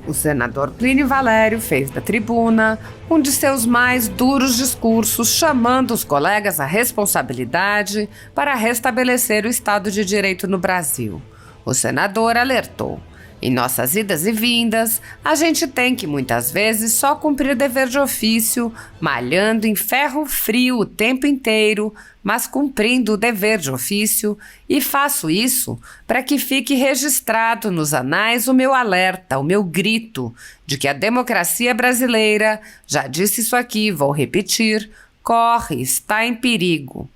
O senador Plínio Valério fez da tribuna um de seus mais duros discursos, chamando os colegas à responsabilidade para restabelecer o Estado de Direito no Brasil. O senador alertou: em nossas idas e vindas, a gente tem que muitas vezes só cumprir dever de ofício, malhando em ferro frio o tempo inteiro, mas cumprindo o dever de ofício, e faço isso para que fique registrado nos anais o meu alerta, o meu grito, de que a democracia brasileira, já disse isso aqui, vou repetir, está em perigo.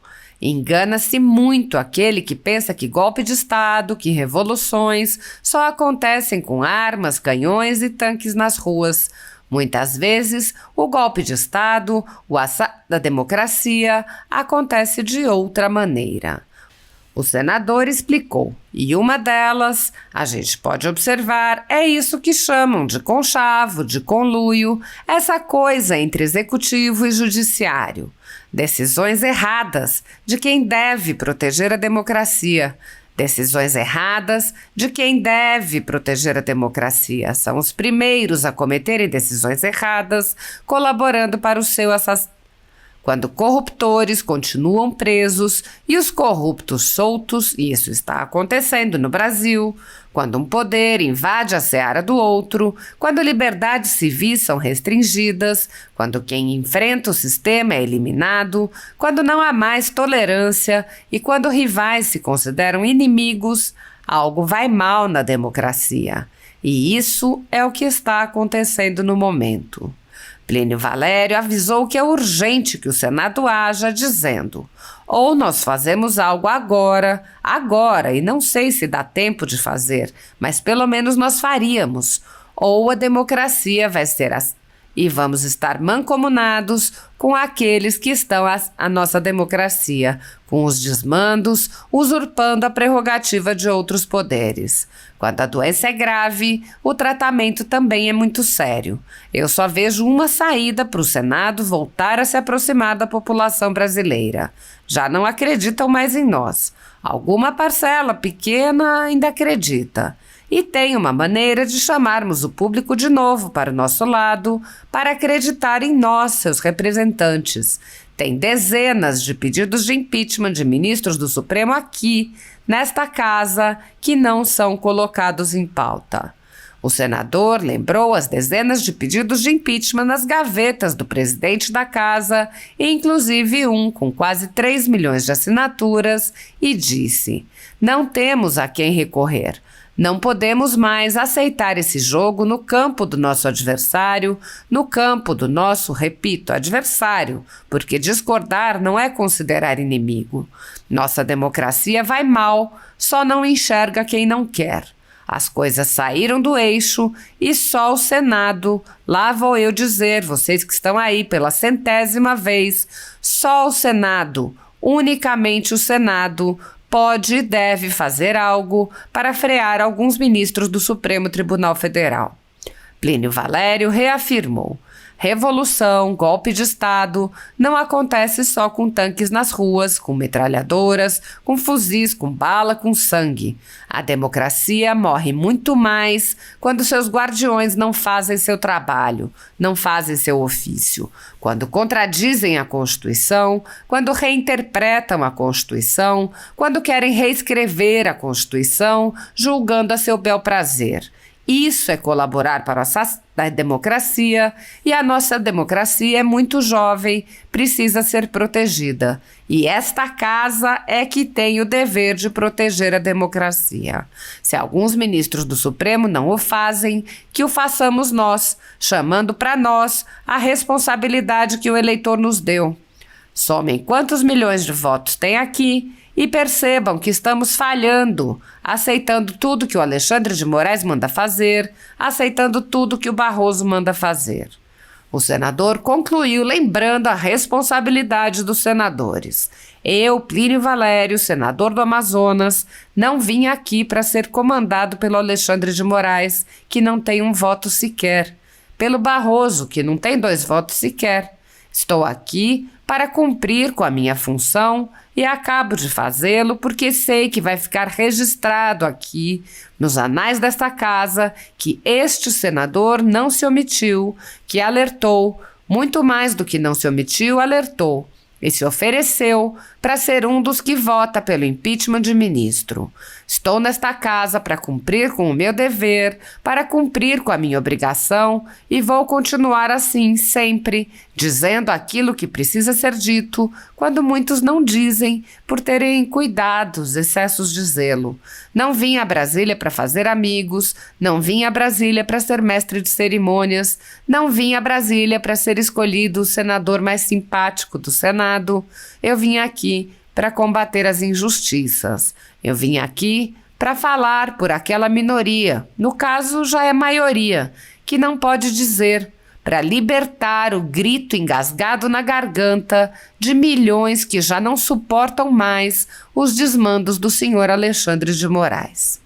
Engana-se muito aquele que pensa que golpe de Estado, que revoluções só acontecem com armas, canhões e tanques nas ruas. Muitas vezes, o golpe de Estado, o assalto da democracia, acontece de outra maneira. O senador explicou, e uma delas, a gente pode observar, é isso que chamam de conchavo, de conluio, essa coisa entre executivo e judiciário. Decisões erradas de quem deve proteger a democracia. Decisões erradas de quem deve proteger a democracia. São os primeiros a cometerem decisões erradas, colaborando para o seu assassinato. Quando corruptores continuam presos e os corruptos soltos, e isso está acontecendo no Brasil, quando um poder invade a seara do outro, quando liberdades civis são restringidas, quando quem enfrenta o sistema é eliminado, quando não há mais tolerância e quando rivais se consideram inimigos, algo vai mal na democracia. E isso é o que está acontecendo no momento. Plínio Valério avisou que é urgente que o Senado haja, dizendo: ou nós fazemos algo agora, e não sei se dá tempo de fazer, mas pelo menos nós faríamos, ou a democracia vai ser e vamos estar mancomunados com aqueles que estão a nossa democracia, com os desmandos, usurpando a prerrogativa de outros poderes. Quando a doença é grave, o tratamento também é muito sério. Eu só vejo uma saída para o Senado voltar a se aproximar da população brasileira. Já não acreditam mais em nós. Alguma parcela pequena ainda acredita. E tem uma maneira de chamarmos o público de novo para o nosso lado, para acreditar em nós, seus representantes. Tem dezenas de pedidos de impeachment de ministros do Supremo aqui, nesta casa, que não são colocados em pauta. O senador lembrou as dezenas de pedidos de impeachment nas gavetas do presidente da casa, inclusive um com quase 3 milhões de assinaturas, e disse: não temos a quem recorrer. Não podemos mais aceitar esse jogo no campo do nosso adversário, no campo do nosso, repito, adversário, porque discordar não é considerar inimigo. Nossa democracia vai mal, só não enxerga quem não quer. As coisas saíram do eixo e só o Senado, lá vou eu dizer, vocês que estão aí pela 100ª vez, só o Senado, unicamente o Senado, pode e deve fazer algo para frear alguns ministros do Supremo Tribunal Federal. Plínio Valério reafirmou: revolução, golpe de Estado, não acontece só com tanques nas ruas, com metralhadoras, com fuzis, com bala, com sangue. A democracia morre muito mais quando seus guardiões não fazem seu trabalho, não fazem seu ofício, quando contradizem a Constituição, quando reinterpretam a Constituição, quando querem reescrever a Constituição, julgando a seu bel prazer. Isso é colaborar para o assassinato da democracia, e a nossa democracia é muito jovem, precisa ser protegida. E esta casa é que tem o dever de proteger a democracia. Se alguns ministros do Supremo não o fazem, que o façamos nós, chamando para nós a responsabilidade que o eleitor nos deu. Somem quantos milhões de votos tem aqui e percebam que estamos falhando, aceitando tudo que o Alexandre de Moraes manda fazer, aceitando tudo que o Barroso manda fazer. O senador concluiu lembrando a responsabilidade dos senadores. Eu, Plínio Valério, senador do Amazonas, não vim aqui para ser comandado pelo Alexandre de Moraes, que não tem um voto sequer, pelo Barroso, que não tem 2 votos sequer. Estou aqui para cumprir com a minha função e acabo de fazê-lo porque sei que vai ficar registrado aqui, nos anais desta casa, que este senador não se omitiu, que alertou, muito mais do que não se omitiu, alertou, e se ofereceu para ser um dos que vota pelo impeachment de ministro. Estou nesta casa para cumprir com o meu dever, para cumprir com a minha obrigação e vou continuar assim sempre, dizendo aquilo que precisa ser dito, quando muitos não dizem, por terem cuidados, excessos de zelo. Não vim a Brasília para fazer amigos, não vim a Brasília para ser mestre de cerimônias, não vim a Brasília para ser escolhido o senador mais simpático do Senado. Eu vim aqui para combater as injustiças. Eu vim aqui para falar por aquela minoria, no caso já é maioria, que não pode dizer, para libertar o grito engasgado na garganta de milhões que já não suportam mais os desmandos do senhor Alexandre de Moraes.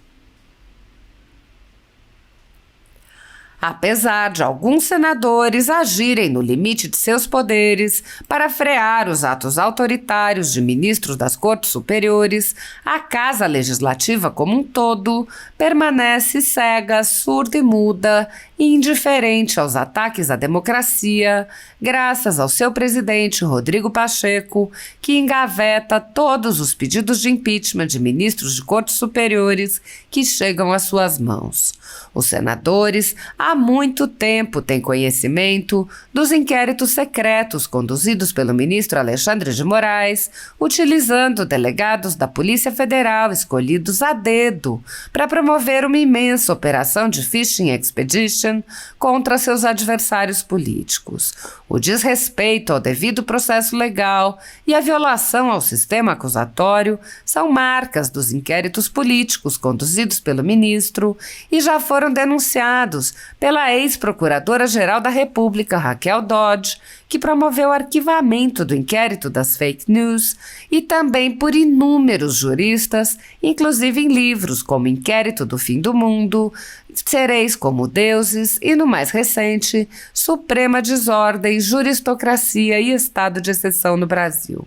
Apesar de alguns senadores agirem no limite de seus poderes para frear os atos autoritários de ministros das Cortes Superiores, a Casa Legislativa como um todo permanece cega, surda e muda e indiferente aos ataques à democracia, graças ao seu presidente Rodrigo Pacheco, que engaveta todos os pedidos de impeachment de ministros de Cortes Superiores que chegam às suas mãos. Os senadores há muito tempo têm conhecimento dos inquéritos secretos conduzidos pelo ministro Alexandre de Moraes, utilizando delegados da Polícia Federal escolhidos a dedo para promover uma imensa operação de fishing expedition contra seus adversários políticos. O desrespeito ao devido processo legal e a violação ao sistema acusatório são marcas dos inquéritos políticos conduzidos pelo ministro e já foram denunciados pela ex-procuradora-geral da República, Raquel Dodge, que promoveu o arquivamento do inquérito das fake news, e também por inúmeros juristas, inclusive em livros como Inquérito do Fim do Mundo, Sereis como Deuses e, no mais recente, Suprema Desordem, Juristocracia e Estado de Exceção no Brasil.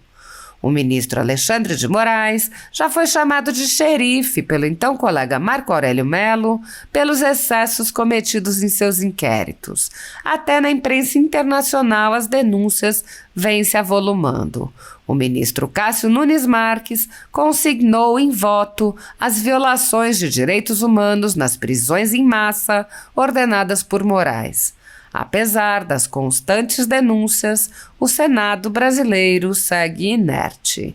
O ministro Alexandre de Moraes já foi chamado de xerife pelo então colega Marco Aurélio Mello pelos excessos cometidos em seus inquéritos. Até na imprensa internacional as denúncias vêm se avolumando. O ministro Cássio Nunes Marques consignou em voto as violações de direitos humanos nas prisões em massa ordenadas por Moraes. Apesar das constantes denúncias, o Senado brasileiro segue inerte.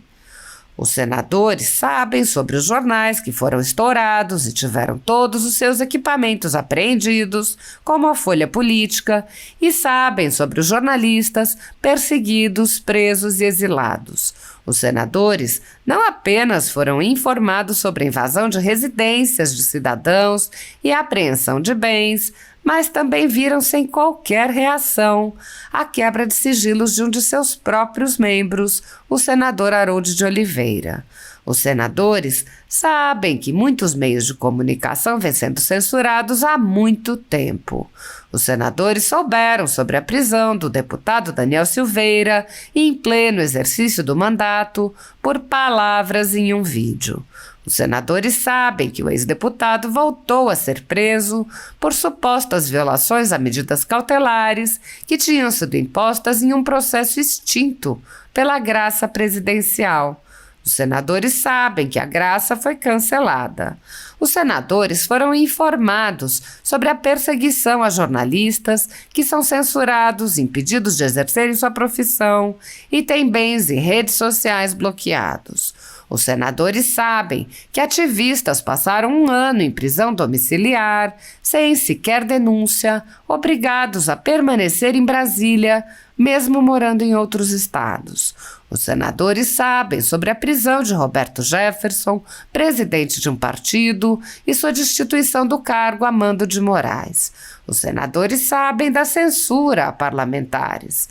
Os senadores sabem sobre os jornais que foram estourados e tiveram todos os seus equipamentos apreendidos, como a Folha Política, e sabem sobre os jornalistas perseguidos, presos e exilados. Os senadores não apenas foram informados sobre a invasão de residências de cidadãos e a apreensão de bens, mas também viram sem qualquer reação a quebra de sigilos de um de seus próprios membros, o senador Harold de Oliveira. Os senadores sabem que muitos meios de comunicação vêm sendo censurados há muito tempo. Os senadores souberam sobre a prisão do deputado Daniel Silveira em pleno exercício do mandato por palavras em um vídeo. Os senadores sabem que o ex-deputado voltou a ser preso por supostas violações a medidas cautelares que tinham sido impostas em um processo extinto pela graça presidencial. Os senadores sabem que a graça foi cancelada. Os senadores foram informados sobre a perseguição a jornalistas que são censurados, impedidos de exercerem sua profissão e têm bens e redes sociais bloqueados. Os senadores sabem que ativistas passaram 1 ano em prisão domiciliar, sem sequer denúncia, obrigados a permanecer em Brasília, mesmo morando em outros estados. Os senadores sabem sobre a prisão de Roberto Jefferson, presidente de um partido, e sua destituição do cargo a mando de Moraes. Os senadores sabem da censura a parlamentares.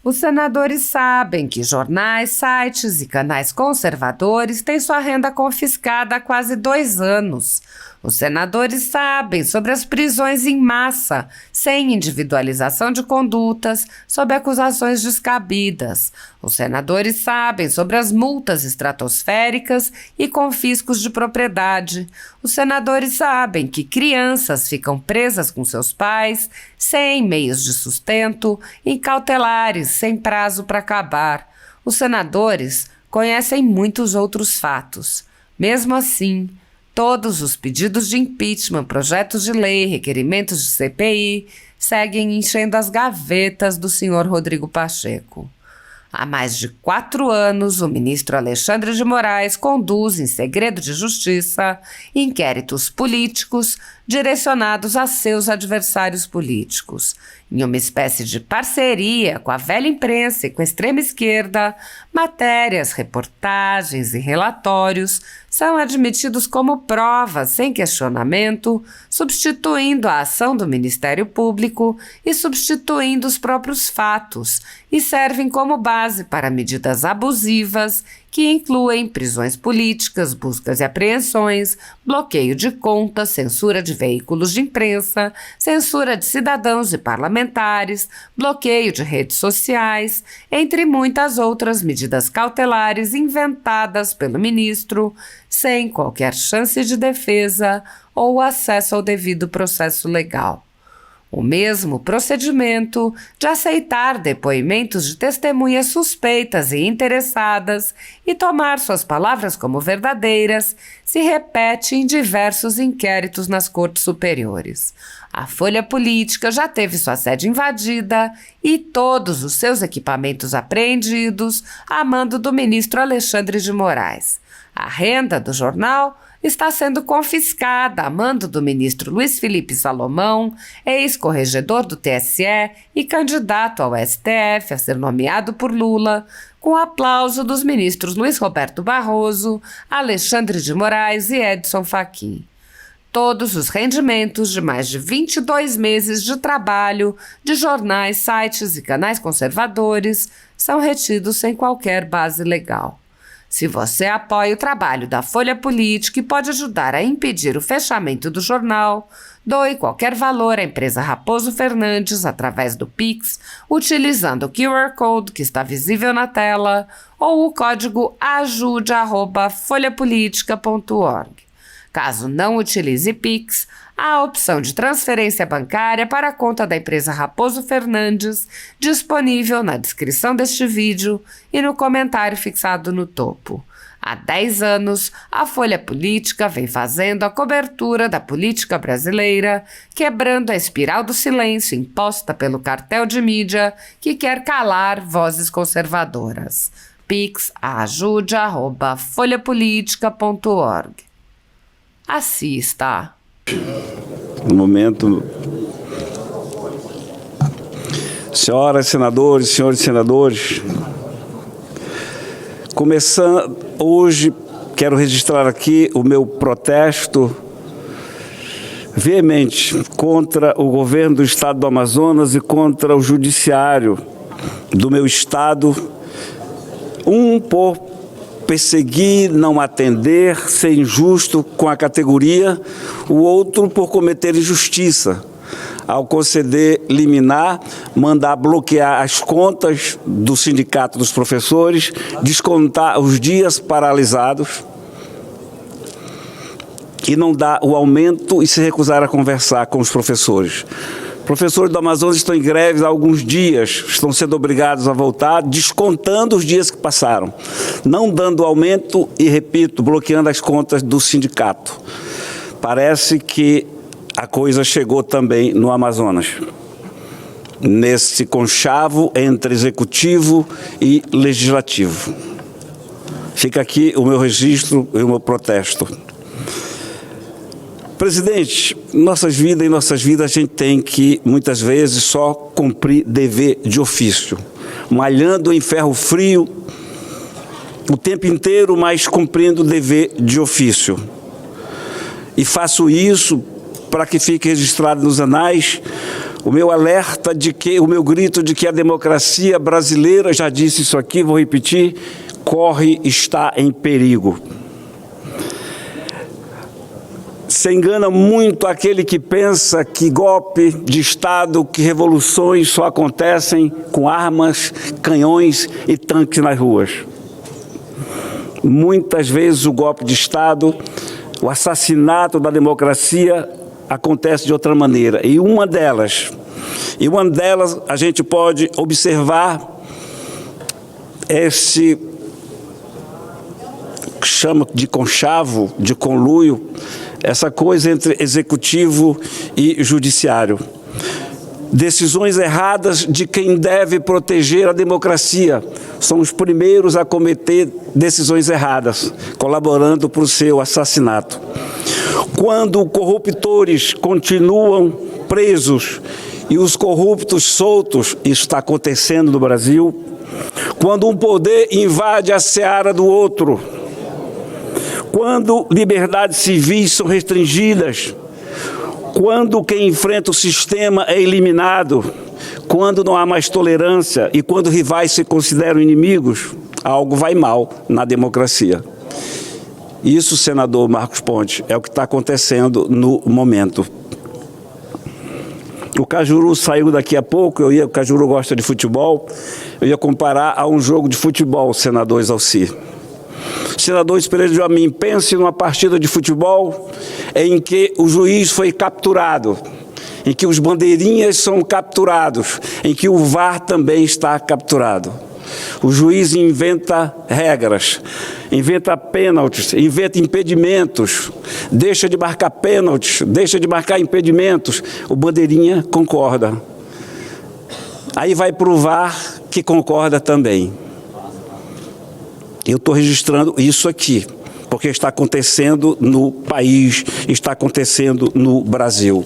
Os senadores sabem que jornais, sites e canais conservadores têm sua renda confiscada há quase 2 anos. Os senadores sabem sobre as prisões em massa, sem individualização de condutas, sob acusações descabidas. Os senadores sabem sobre as multas estratosféricas e confiscos de propriedade. Os senadores sabem que crianças ficam presas com seus pais, sem meios de sustento, em cautelares, sem prazo para acabar. Os senadores conhecem muitos outros fatos. Mesmo assim, todos os pedidos de impeachment, projetos de lei, requerimentos de CPI seguem enchendo as gavetas do senhor Rodrigo Pacheco. Há mais de 4 anos, o ministro Alexandre de Moraes conduz, em segredo de justiça, inquéritos políticos direcionados a seus adversários políticos. Em uma espécie de parceria com a velha imprensa e com a extrema esquerda, matérias, reportagens e relatórios são admitidos como provas sem questionamento, substituindo a ação do Ministério Público e substituindo os próprios fatos, e servem como base para medidas abusivas que incluem prisões políticas, buscas e apreensões, bloqueio de contas, censura de veículos de imprensa, censura de cidadãos e parlamentares, bloqueio de redes sociais, entre muitas outras medidas cautelares inventadas pelo ministro, sem qualquer chance de defesa ou acesso ao devido processo legal. O mesmo procedimento de aceitar depoimentos de testemunhas suspeitas e interessadas e tomar suas palavras como verdadeiras se repete em diversos inquéritos nas cortes superiores. A Folha Política já teve sua sede invadida e todos os seus equipamentos apreendidos a mando do ministro Alexandre de Moraes. A renda do jornal está sendo confiscada a mando do ministro Luiz Felipe Salomão, ex-corregedor do TSE e candidato ao STF a ser nomeado por Lula, com aplauso dos ministros Luiz Roberto Barroso, Alexandre de Moraes e Edson Fachin. Todos os rendimentos de mais de 22 meses de trabalho de jornais, sites e canais conservadores são retidos sem qualquer base legal. Se você apoia o trabalho da Folha Política e pode ajudar a impedir o fechamento do jornal, doe qualquer valor à empresa Raposo Fernandes através do Pix, utilizando o QR Code que está visível na tela ou o código ajude@folhapolitica.org. Caso não utilize Pix, há a opção de transferência bancária para a conta da empresa Raposo Fernandes, disponível na descrição deste vídeo e no comentário fixado no topo. Há 10 anos, a Folha Política vem fazendo a cobertura da política brasileira, quebrando a espiral do silêncio imposta pelo cartel de mídia que quer calar vozes conservadoras. Pix ajude@folhapolitica.org. Assista. No momento, senhoras senadores, senhores senadores, começando hoje, quero registrar aqui o meu protesto veemente contra o governo do estado do Amazonas e contra o judiciário do meu estado, por perseguir, não atender, ser injusto com a categoria, o outro por cometer injustiça, ao conceder liminar, mandar bloquear as contas do Sindicato dos Professores, descontar os dias paralisados e não dar o aumento e se recusar a conversar com os professores. Professores do Amazonas estão em greve há alguns dias, estão sendo obrigados a voltar, descontando os dias que passaram, não dando aumento e, repito, bloqueando as contas do sindicato. Parece que a coisa chegou também no Amazonas, nesse conchavo entre executivo e legislativo. Fica aqui o meu registro e o meu protesto. Presidente, em nossas vidas a gente tem que, muitas vezes, só cumprir dever de ofício, malhando em ferro frio o tempo inteiro, mas cumprindo dever de ofício. E faço isso para que fique registrado nos anais, o meu alerta de que, o meu grito de que a democracia brasileira, já disse isso aqui, vou repetir, está em perigo. Se engana muito aquele que pensa que golpe de Estado, que revoluções só acontecem com armas, canhões e tanques nas ruas. Muitas vezes o golpe de Estado, o assassinato da democracia acontece de outra maneira. E uma delas a gente pode observar esse que chama de conchavo, de conluio, essa coisa entre executivo e judiciário. Decisões erradas de quem deve proteger a democracia são os primeiros a cometer decisões erradas, colaborando para o seu assassinato. Quando corruptores continuam presos e os corruptos soltos, isso está acontecendo no Brasil. Quando um poder invade a seara do outro, quando liberdades civis são restringidas, quando quem enfrenta o sistema é eliminado, quando não há mais tolerância e quando rivais se consideram inimigos, algo vai mal na democracia. Isso, senador Marcos Pontes, é o que está acontecendo no momento. O Cajuru saiu daqui a pouco, o Cajuru gosta de futebol, eu ia comparar a um jogo de futebol, senador Exalci. Senador Pereira de Amin, pense numa partida de futebol em que o juiz foi capturado, em que os bandeirinhas são capturados, em que o VAR também está capturado. O juiz inventa regras, inventa pênaltis, inventa impedimentos, deixa de marcar pênaltis, deixa de marcar impedimentos, o bandeirinha concorda. Aí vai para o VAR que concorda também. Eu estou registrando isso aqui, porque está acontecendo no país, está acontecendo no Brasil.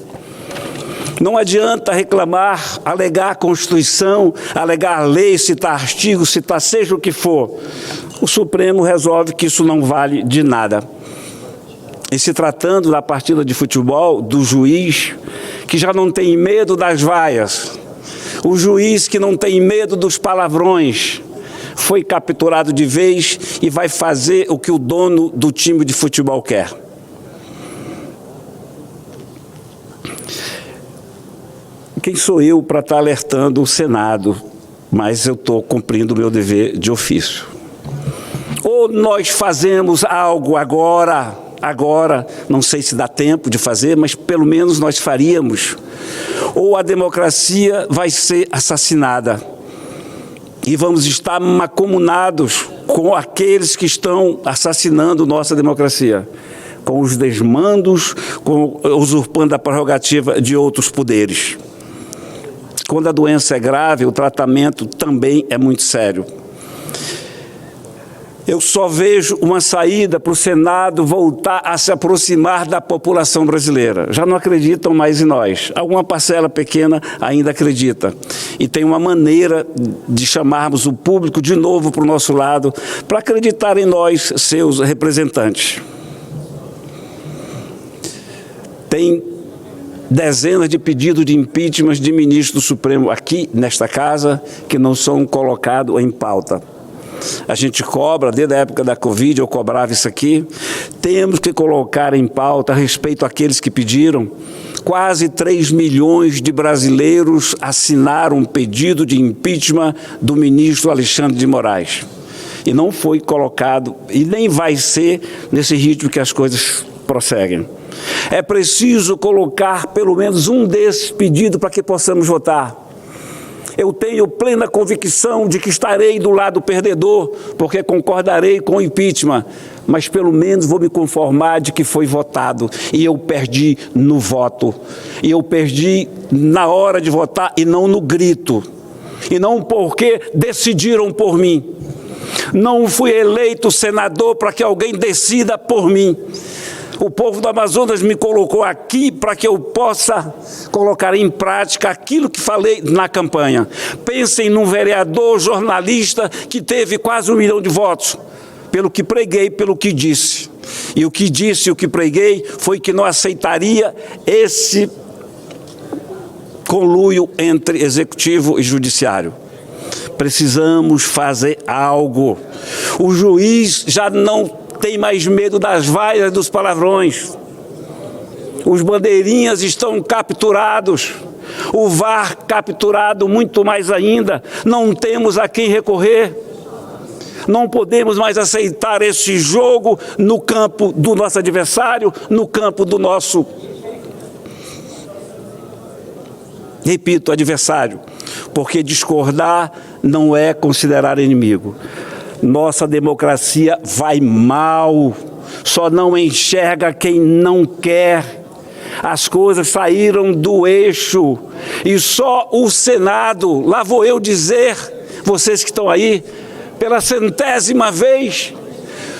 Não adianta reclamar, alegar a Constituição, alegar lei, citar artigo, citar seja o que for. O Supremo resolve que isso não vale de nada. E se tratando da partida de futebol, do juiz que já não tem medo das vaias, o juiz que não tem medo dos palavrões, foi capturado de vez e vai fazer o que o dono do time de futebol quer. Quem sou eu para estar alertando o Senado? Mas eu estou cumprindo o meu dever de ofício. Ou nós fazemos algo agora, não sei se dá tempo de fazer, mas pelo menos nós faríamos, ou a democracia vai ser assassinada. E vamos estar mancomunados com aqueles que estão assassinando nossa democracia, com os desmandos, usurpando a prerrogativa de outros poderes. Quando a doença é grave, o tratamento também é muito sério. Eu só vejo uma saída para o Senado voltar a se aproximar da população brasileira. Já não acreditam mais em nós. Alguma parcela pequena ainda acredita. E tem uma maneira de chamarmos o público de novo para o nosso lado, para acreditar em nós, seus representantes. Tem dezenas de pedidos de impeachment de ministros do Supremo aqui, nesta casa, que não são colocados em pauta. A gente cobra, desde a época da Covid, eu cobrava isso aqui. Temos que colocar em pauta a respeito àqueles que pediram. Quase 3 milhões de brasileiros assinaram um pedido de impeachment do ministro Alexandre de Moraes. E não foi colocado, e nem vai ser nesse ritmo que as coisas prosseguem. É preciso colocar pelo menos um desses pedidos para que possamos votar. Eu tenho plena convicção de que estarei do lado perdedor, porque concordarei com o impeachment, mas pelo menos vou me conformar de que foi votado, e eu perdi no voto, e eu perdi na hora de votar e não no grito, e não porque decidiram por mim. Não fui eleito senador para que alguém decida por mim. O povo do Amazonas me colocou aqui para que eu possa colocar em prática aquilo que falei na campanha. Pensem num vereador jornalista que teve quase 1 milhão de votos, pelo que preguei, pelo que disse. E o que disse e o que preguei foi que não aceitaria esse conluio entre executivo e judiciário. Precisamos fazer algo. O juiz já não tem mais medo das vaias, dos palavrões. Os bandeirinhas estão capturados. O VAR capturado muito mais ainda. Não temos a quem recorrer. Não podemos mais aceitar esse jogo no campo do nosso adversário, no campo do nosso, repito, adversário, porque discordar não é considerar inimigo. Nossa democracia vai mal, só não enxerga quem não quer. As coisas saíram do eixo e só o Senado, lá vou eu dizer, vocês que estão aí, pela 100ª vez,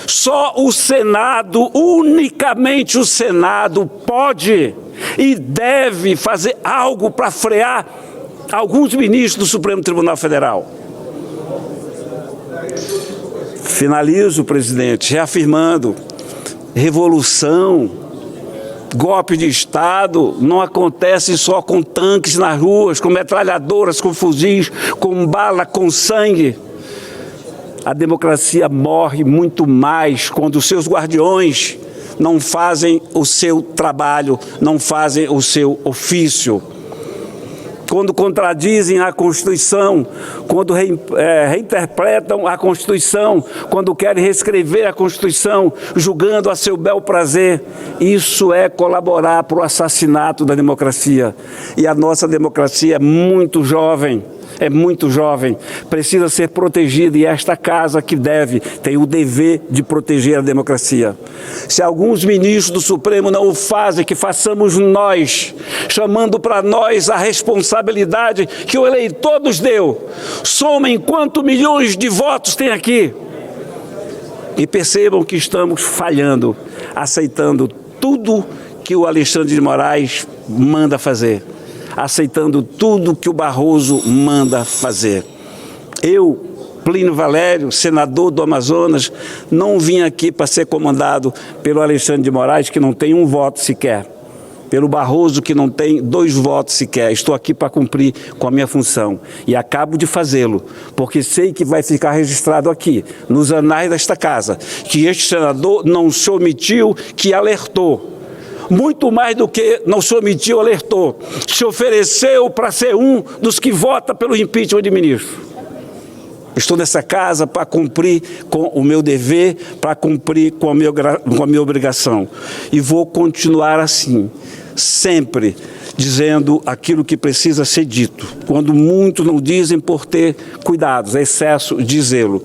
só o Senado, unicamente o Senado, pode e deve fazer algo para frear alguns ministros do Supremo Tribunal Federal. Finalizo, presidente, reafirmando, revolução, golpe de Estado não acontece só com tanques nas ruas, com metralhadoras, com fuzis, com bala, com sangue. A democracia morre muito mais quando os seus guardiões não fazem o seu trabalho, não fazem o seu ofício. Quando contradizem a Constituição, quando reinterpretam a Constituição, quando querem reescrever a Constituição, julgando a seu bel prazer, isso é colaborar para o assassinato da democracia. E a nossa democracia é muito jovem. Precisa ser protegida e esta casa que tem o dever de proteger a democracia. Se alguns ministros do Supremo não o fazem, que façamos nós, chamando para nós a responsabilidade que o eleitor nos deu. Somem quantos milhões de votos tem aqui. E percebam que estamos falhando, aceitando tudo que o Alexandre de Moraes manda fazer. Aceitando tudo que o Barroso manda fazer. Eu, Plínio Valério, senador do Amazonas, não vim aqui para ser comandado pelo Alexandre de Moraes, que não tem um voto sequer, pelo Barroso, que não tem 2 votos sequer. Estou aqui para cumprir com a minha função e acabo de fazê-lo, porque sei que vai ficar registrado aqui, nos anais desta casa, que este senador não se omitiu, que alertou. Muito mais do que não se omitiu, alertou. Se ofereceu para ser um dos que vota pelo impeachment de ministro. Estou nessa casa para cumprir com o meu dever, para cumprir com a minha obrigação. E vou continuar assim, sempre dizendo aquilo que precisa ser dito. Quando muitos não dizem por ter cuidados, é excesso de zelo.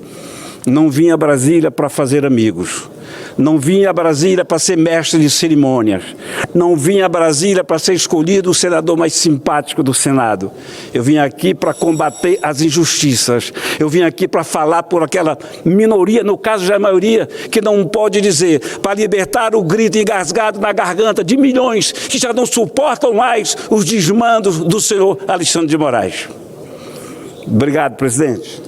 Não vim a Brasília para fazer amigos. Não vim a Brasília para ser mestre de cerimônias. Não vim a Brasília para ser escolhido o senador mais simpático do Senado. Eu vim aqui para combater as injustiças. Eu vim aqui para falar por aquela minoria, no caso já a maioria, que não pode dizer, para libertar o grito engasgado na garganta de milhões que já não suportam mais os desmandos do senhor Alexandre de Moraes. Obrigado, presidente.